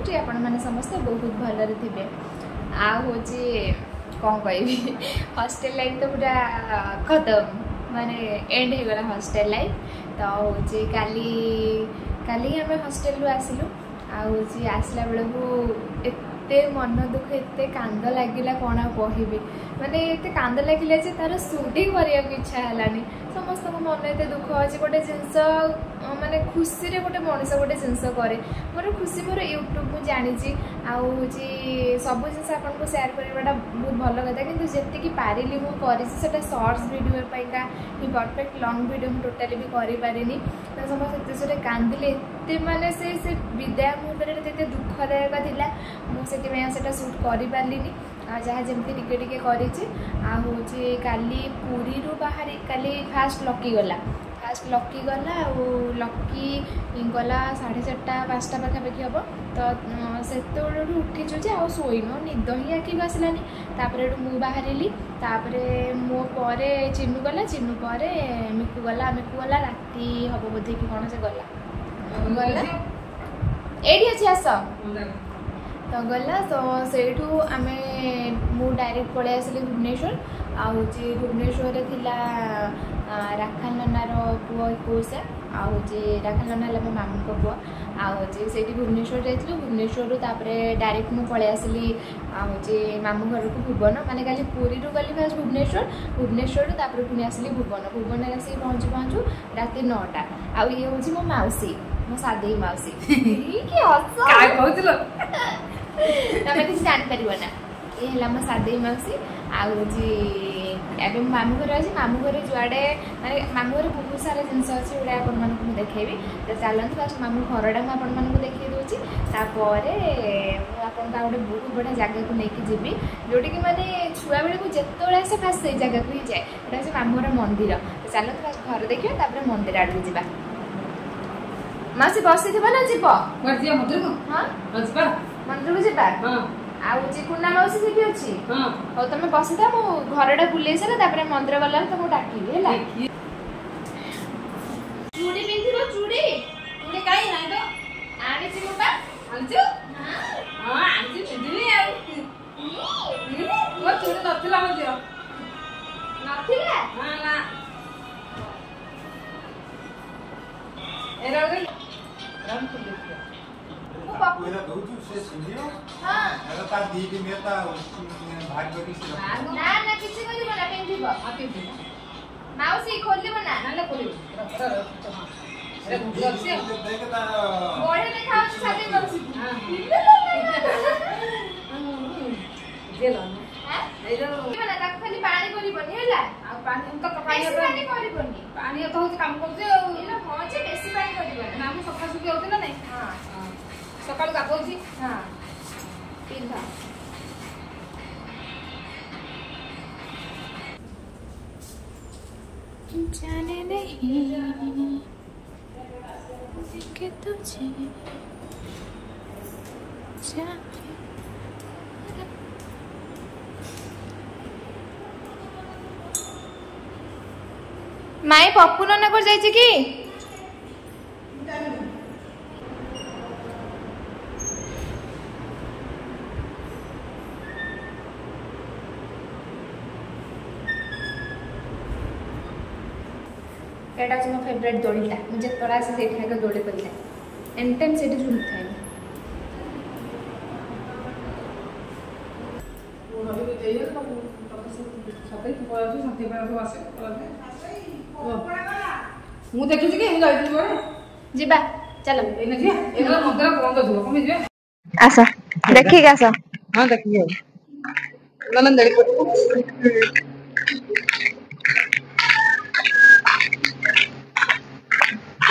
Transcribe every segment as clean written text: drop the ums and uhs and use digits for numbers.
करुँच आपण मैंने समस्ते बहुत भलरे थे आ हूँ कौन कह हॉस्टल लाइफ तो पूरा खत्म माने एंड हो गला हॉस्टल लाइफ तो हूँ काली काली आम हॉस्टल रू आसिलु आसला बेलू एते मन दुख एते कांद लगिला कौन कहबी माने एते कांद लगिला जे तार शूटिंग करने को इच्छा है समस्त मन एत दुख अच्छे गोटे जिनस माने खुशी रे गोटे मनीष गोटे जिनस करे मोर खुशी मोर यूट्यूब मुझे जानी आउ सब जिन आपको सेयार करवाटा बहुत भल कथा कि जी पारिली मुझे सर्ट्स भिडियो ही परफेक्ट लंग भिडियो मुझे टोटाली भी करें समस्त एत से कांदिले एत माने से विदाय मुहूर्त दुखदायक थिला मुझे शूट कर पार्ली जहाँ जमी टिके टिके करी काली पुरी रू बाहरी काली फास्ट लकी गला लकी गला 4:30 5टा पाखापाखि हम तो से उठीचु जे आ शोन निद ही आखिक आसलानी तापर मु बाहरी तापर मो पर चिन्नू गला चिन्नू पर मिकु गला राति हम बोधे कि कौन से गला एडी अच्छी आस तो गला तो सेठू आम मु डायरेक्ट पलि आसली भुवनेश्वर आउ भुवनेश्वर थिला राखाल ननार पुओ 21 आउ राखाल नना मो मामू को पुओ आउ से भुवनेश्वर जाइलु भुवनेश्वर डायरेक्ट मु पलि आसली आउ मामू घर को भुवन माने काली पुरी रू गली फास्ट भुवनेश्वर तापर पुणी आसली भुवन आसी पहुँचु पहुँचु राति 9टा आउ ये हूँ मो माउसी मो सादे माउसी तमें किसी जानपर ना ये है मो सादे माउसी आगे मामू घर अच्छे मामू घर जुआड़े माने मामू घर बहुत सारा जिनस अच्छे गुड़ा आपको देखेबी तो चलते फास्ट मामू घरटा मुझे देखी दूसरी तापर आपन गोटे बहुत बढ़िया जगह को लेकिन जीवी जोटी कि मैंने छुआ बेले को जिते आसे फास्ट से जगह को ही जाए यहाँ हूँ मामू घर मंदिर तो चलते फास्ट घर देखिए मंदिर आड़ को जा मासी बसी थी ना जीव हाँ मंदिर को जा कुना मौसी से अच्छी हाँ तुम बसी था घर बुले सारे मंदिर गला तुमको डाकिबी है चूड़ी पिंधिबो चूड़ी चूड़ी काई नाही तो आनी छी बाबा आनछु हां आनछु पिंधिबी आ मो चूड़ी नथिला मो दियो नथिला हां ना एरा गई राम को देखियो मेरा दूध से सुनियो हां अरे ता दीदी में ता भाग बड़ी से ना ना किसी को नहीं बना पिंधिबो हां पिंधिबो माउसी खोलिबो ना ना खोलिबो अरे बुझल से देख ता बड़े देखा ଅଛି सादे माउसी जेलो हां एरो बना ता खाली पानी करिबोनी हैला आ पानी तो पानी करिबोनी पानी तो होत काम करजे एला होचे बेसी पानी करिबोनी ना हम सफा सुखी होते ना नहीं हां सकाळ गाबोजी हां पिंधा जाने नहीं कि तुझे माई पप्पू नना को जाइए कि एटा मो फेवरेट दोलीटा मुझे तोड़ा से देखने का दोली पड़ता है एन टाइम से झुलता है मु देखि कि हम जाइती बरे जीबा चलो एने जी एगला मंदिर बंद थो कमी जे आसा देखि के आसा हां देखि ननन देख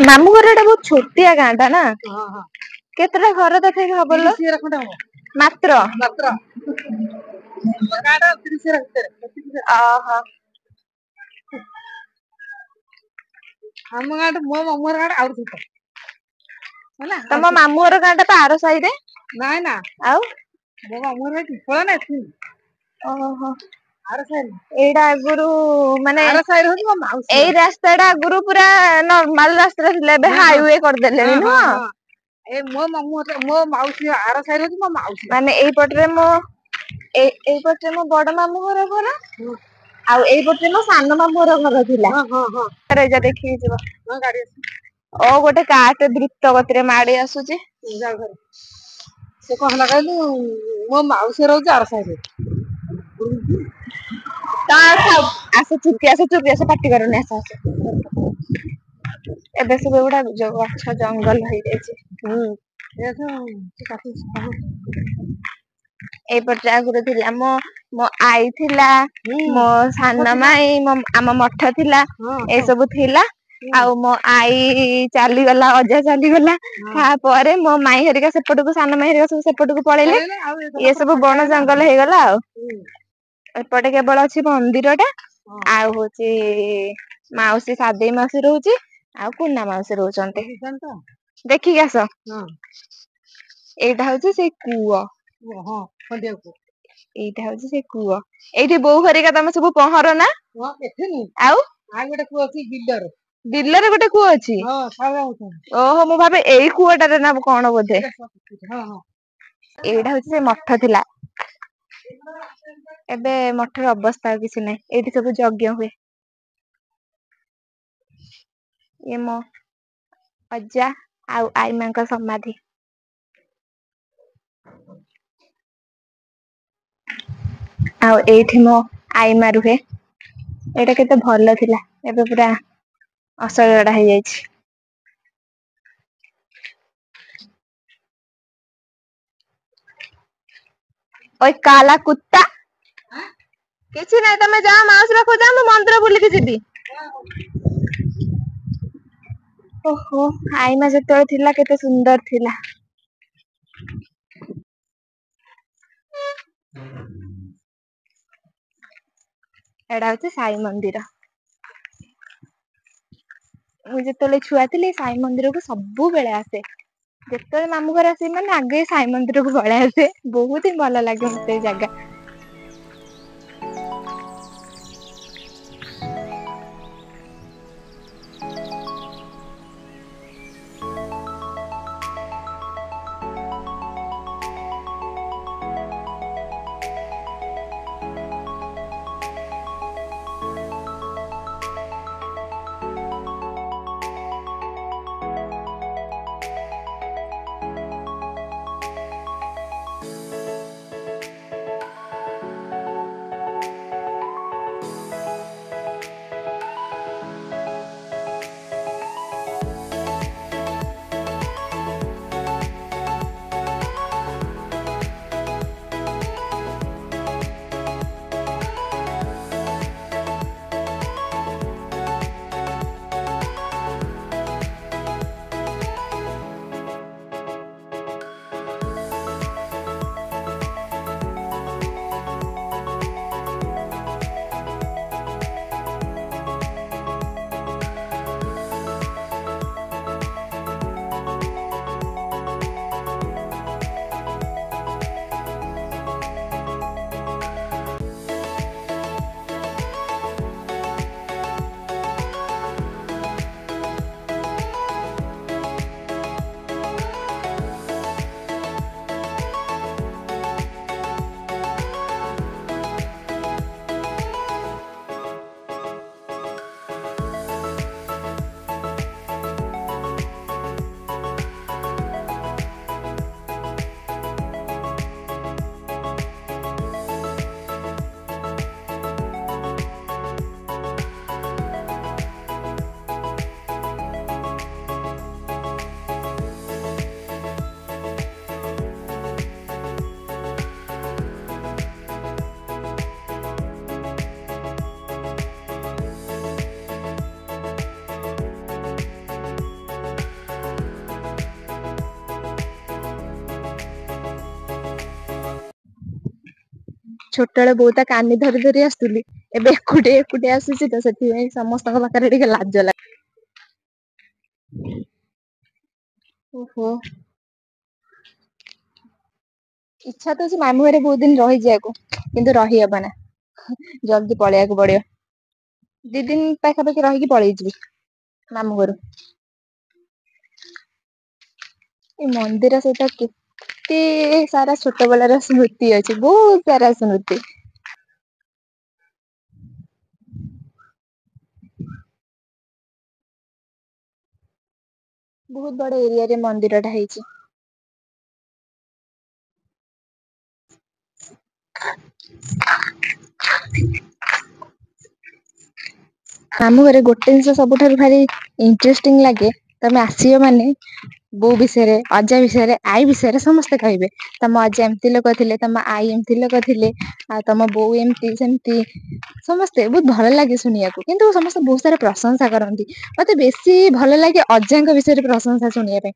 मामू घर बहुत छोटिया गाँटा ना हां हां केतरा घर देखे खबर से रखटा हो मात्र मात्र गाड़ा 30 रखते आहा हम गाड़ मो ममर गाड़ आउर थो होला तम मामू घर गाँटा तो आरो साई रे नाय ना आउ मो ममर गाड़ पळा ना तू ओहो आरो साई एडा गुरु माने आरो साई हो मो माउसी एई रास्ताडा गुरु पूरा नॉर्मल रास्ता थिले बे हाईवे कर देले नो ए मो माउसी आर साइड होती मो माउसी माने एई पटरे मो एई पटरे मो बड़ मामू घर घर आ एई पटरे मो सान मामू घर थिला। हां हां हां अरे जा देखि जिवो। हां गाड़ी ओ गोटे कार द्रुत गतिरे माड़ी आसुची। जा घर से कहला कहलु मो माउसी रहउची आर साइड ता आसे चुपी आसे पार्टी करनी आसे आसे एबे सब एगुड़ा गछ जंगल हो जाइए। ये तो काफी एपटे आगुरी थिला मो आई थिला मो सान माई आम मठ थिला ए सब थिला आउ मो आई चली गला अजा चली गला तापरे मो माई हरिका सेपटକୁ सान माई हरिका सब सेपटକୁ पळेले ये सब बण जंगल हे गला आ एपटे केवल अछि मंदिरटा आ होची माउसी सादेई माउसी रहउची आ कुना माउसी रहउचंते देखि आस। एटा होची से कुओ हां खंडिया को एटा होची से कुओ एठी बोउ हरिका तमे सब पहर ना हां एठनी आउ आ गोटे को अछि बिल्डर बिल्लर गोटे कुओ अछि। हां सावा होता ओहो मु भाबे एई कुओटारे ना कोन बोधे। हां हां एटा होची से मठ थिला एबे मठर अवस्था किछि नै एठी सब यज्ञ हुए। ये मो अजा आउ आई मांका समाधि आउ एठी मो आई मा रुहे एटा केते भलो थिला एबे पुरा असजडा हे जाइछि। ओय काला कुत्ता किछि नै तमे जा माउसी पाखु जा मु मंदिर बुलिकि जिबी। ओहो आईमा जतळे थिला केते सुंदर थिला। एडा होची साई मंदिर। मु जतळे छुआ थिली साई मंदिर को सबु बेले आसे जेतळे मामू घर आसे ମାନେ ଆଗେ ସାଇ ମନ୍ଦିରକୁ ପଳେଇ ଆସେ ବହୁତ ହିଁ ଭଲ ଲାଗେ ମତେ ଏଇ ଜାଗା। ଛୋଟବେଳେ ବହୁତ କାନି ଧରି ଧରି ଆସୁଥିଲି ଏବେ ଏକୁଟିଆ ଏକୁଟିଆ ଆସୁଛି ତ ସେଥିପାଇଁ ସମସ୍ତଙ୍କ ପାଖରେ ଟିକେ ଲାଜ ଲାଗେ। ଓହୋ ଇଚ୍ଛା ତ ଅଛି ମାମୁଁ ଘରେ ବହୁତ ଦିନ ରହିଯିବାକୁ କିନ୍ତୁ ରହିହବ ନା ଜଲଦି ପଳେଇବାକୁ ପଡିବ 2 ଦିନ ପାଖାପାଖି ରହିକି ପଳେଇ ଯିବି ମାମୁଁ ଘରୁ। ଏ ମନ୍ଦିର ସହିତ କେତେ ସାରା ଛୋଟ ବେଳର ସ୍ମୃତି ଅଛି, ବହୁତ ସାରା ସ୍ମୃତି। ବହୁତ ବଡ ଏରିଆରେ ମନ୍ଦିରଟା ହେଇଛି। ମାମୁଁ ଘରେ ଗୋଟେ ଜିନିଷ ସବୁଠାରୁ ଭାରି ଇଣ୍ଟରେଷ୍ଟିଂ ଲାଗେ, ତମେ ଆସିବ ମାନେ ବୋଉ ବିଷୟରେ, ଅଜା ବିଷୟରେ, ଆଈ ବିଷୟରେ ସମସ୍ତେ କହିବେ। ତମ ଅଜା ଏମିତି ଲୋକ ଥିଲେ, ତମ ଆଈ ଏମିତି ଲୋକ ଥିଲେ, ଆଉ ତମ ବୋଉ ଏମିତି ସେମିତି। ସମସ୍ତେ ବହୁତ ଭଲ ଲାଗେ ଶୁଣିବାକୁ, କିନ୍ତୁ ସମସ୍ତେ ବହୁତ ସାରା ପ୍ରଶଂସା କରନ୍ତି। ମତେ ବେଶୀ ଭଲ ଲାଗେ ଅଜାଙ୍କ ବିଷୟରେ ପ୍ରଶଂସା ଶୁଣିବା ପାଇଁ।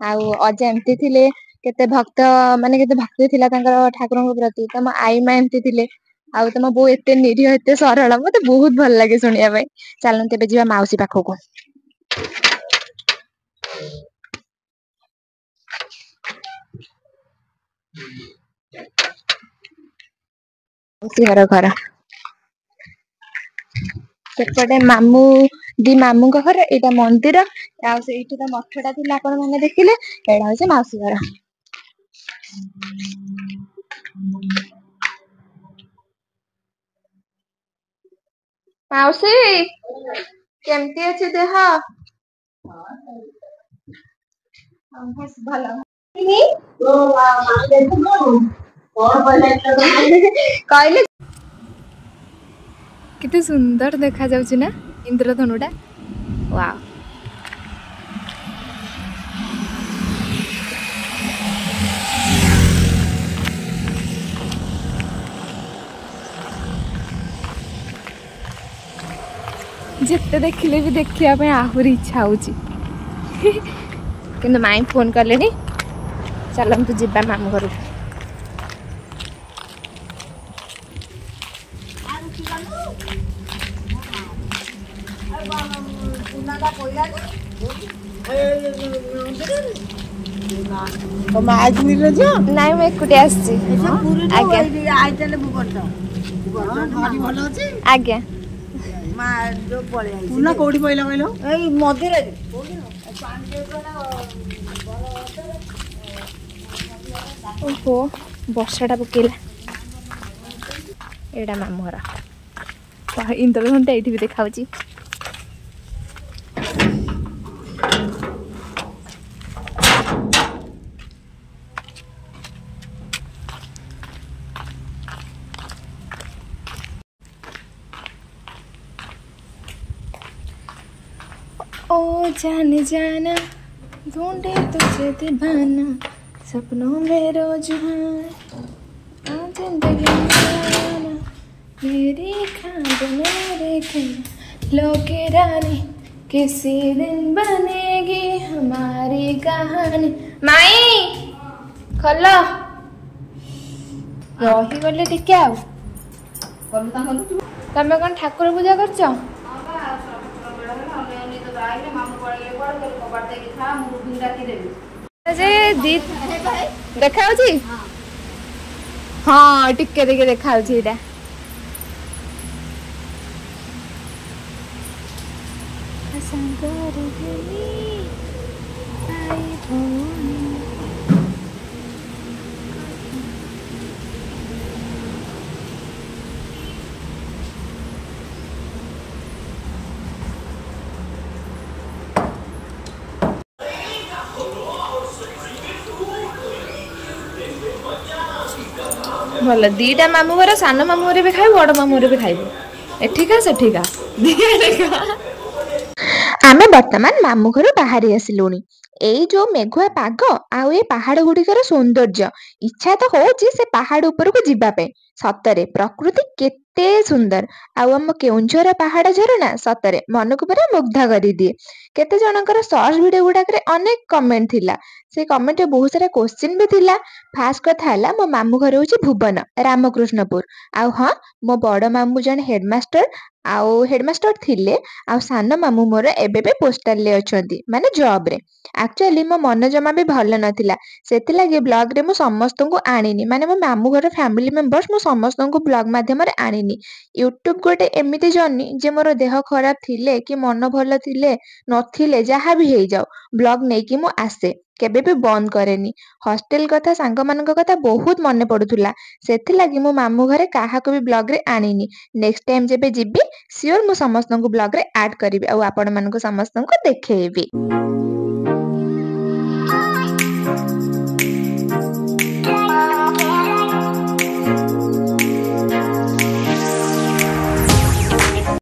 ଆଉ ଅଜା ଏମିତି ଥିଲେ, କେତେ ଭକ୍ତ ମାନେ କେତେ ଭକ୍ତି ଥିଲା ତାଙ୍କର ଠାକୁରଙ୍କ ପ୍ରତି। ତମ ଆଈ ମା ଏମିତି ଥିଲେ, ଆଉ ତମ ବୋଉ ଏତେ ନିରୀହ, ଏତେ ସରଳ। ମତେ ବହୁତ ଭଲ ଲାଗେ ଶୁଣିବା ପାଇଁ। ଚାଲନ୍ତୁ ଏବେ ଯିବା ମାଉସୀ ପାଖକୁ। ମାଉସୀ ଘର। ସେପଟେ ଦି ମାମୁଁଙ୍କ ଘର, ଏଇଟା ମନ୍ଦିର। ଆଉ ସେଇଠି ତ ମଠଟା ଥିଲା, ଆପଣ ମାନେ ଦେଖିଲେ। ଏଇଟା ହଉଛି ମାଉସୀ ଘର। ମାଉସୀ, କେମିତି ଅଛି ଦେହ? ଭଲ। କହିଲେ କେତେ ସୁନ୍ଦର ଦେଖା ଯାଉଛି ନା ଇନ୍ଦ୍ରଧନୁଟା। ୱାଓ। ଯେତେ ଦେଖିଲେ ବି ଦେଖିବା ପାଇଁ ଆହୁରି ଇଚ୍ଛା ହଉଛି। କିନ୍ତୁ ମାଇଁ ଫୋନ କଲେଣି, ଚାଲନ୍ତୁ ଯିବା ମାମୁଁ ଘରକୁ। ନାଇଁ, ମୁଁ ଏକୁଟିଆ ଆସିଛି। ଆଜ୍ଞା। କୋଉଠି ପଇଲା କହିଲ? ଏଇ ମନ୍ଦିରରେ। ଓହୋ, ବର୍ଷାଟା ପକେଇଲା। ଏଇଟା ମାମୁଁ ଘର। ଇନ୍ଦ୍ରଧନୁଟା ଏଇଠି ବି ଦେଖାଉଛି। ओ जाने जाना, ढूंढे तुझे दीवाना, सपनों में रोज जिंदगी में मेरी खाब मेरे लो के रानी, किसी दिन बनेगी हमारी कहानी। माई खोल, रहीगले टिके। आ तमें कौन ठाकुर पूजा करछ? देखा हाँ, टिके देखा एटा। भल दीटा मामू घर, सान मामू घर भी खाइबू, बड़ मामू घर भी खाइबू। एठिका सेठिका आमे वर्तमान मामू घर बाहरी आसिलुनी। एई जो मेघुआ पाग आउ ए पहाड़ गुड़िकर सौंदर्य, इच्छा तो होची से पहाड़ उपरको जिबा पे। सतरे प्रकृति केते सुंदर। आउ आम केउंझर पहाड़ झरना सतरे मन को पूरा मुग्ध करी दिए। केते जनकर शॉर्ट्स वीडियो गुडाकरे अनेक कमेंट थिला। से कमेंट रे बहुत सारा क्वेश्चन भी थिला। फास्ट कथा हला, मो मामू घर होची भुवन, रामकृष्णपुर। आउ हाँ, मो बड़ मामू जन हेडमास्टर थिले। आउ सान मामू मोर एबे पोस्टाल रे अछंती, माने जॉब रे। ଆକ୍ଚୁଆଲି ମୋ ମନ ଜମା ବି ଭଲ ନଥିଲା, ସେଥିଲାଗି ବ୍ଲଗ୍ରେ ମୁଁ ସମସ୍ତଙ୍କୁ ଆଣିନି, ମାନେ ମୋ ମାମୁଁ ଘର ଫ୍ୟାମିଲି ମେମ୍ବର୍ସ ମୁଁ ସମସ୍ତଙ୍କୁ ବ୍ଲଗ୍ ମାଧ୍ୟମରେ ଆଣିନି। ୟୁଟ୍ୟୁବ୍ ଗୋଟେ ଏମିତି ଜର୍ଣ୍ଣି ଯେ ମୋର ଦେହ ଖରାପ ଥିଲେ କି ମନ ଭଲ ଥିଲେ ନଥିଲେ ଯାହା ବି ହେଇଯାଉ ବ୍ଲଗ୍ ନେଇକି ମୁଁ ଆସେ, କେବେ ବି ବନ୍ଦ କରେନି। ହଷ୍ଟେଲ କଥା ସାଙ୍ଗମାନଙ୍କ କଥା ବହୁତ ମନେ ପଡୁଥିଲା, ସେଥିଲାଗି ମୁଁ ମାମୁଁ ଘରେ କାହାକୁ ବି ବ୍ଲଗ୍ରେ ଆଣିନି। ନେକ୍ସଟ ଟାଇମ୍ ଯେବେ ଯିବି ସିଓର ମୁଁ ସମସ୍ତଙ୍କୁ ବ୍ଲଗ୍ରେ ଆଡ୍ କରିବି ଆଉ ଆପଣମାନଙ୍କୁ ସମସ୍ତଙ୍କୁ ଦେଖେଇବି।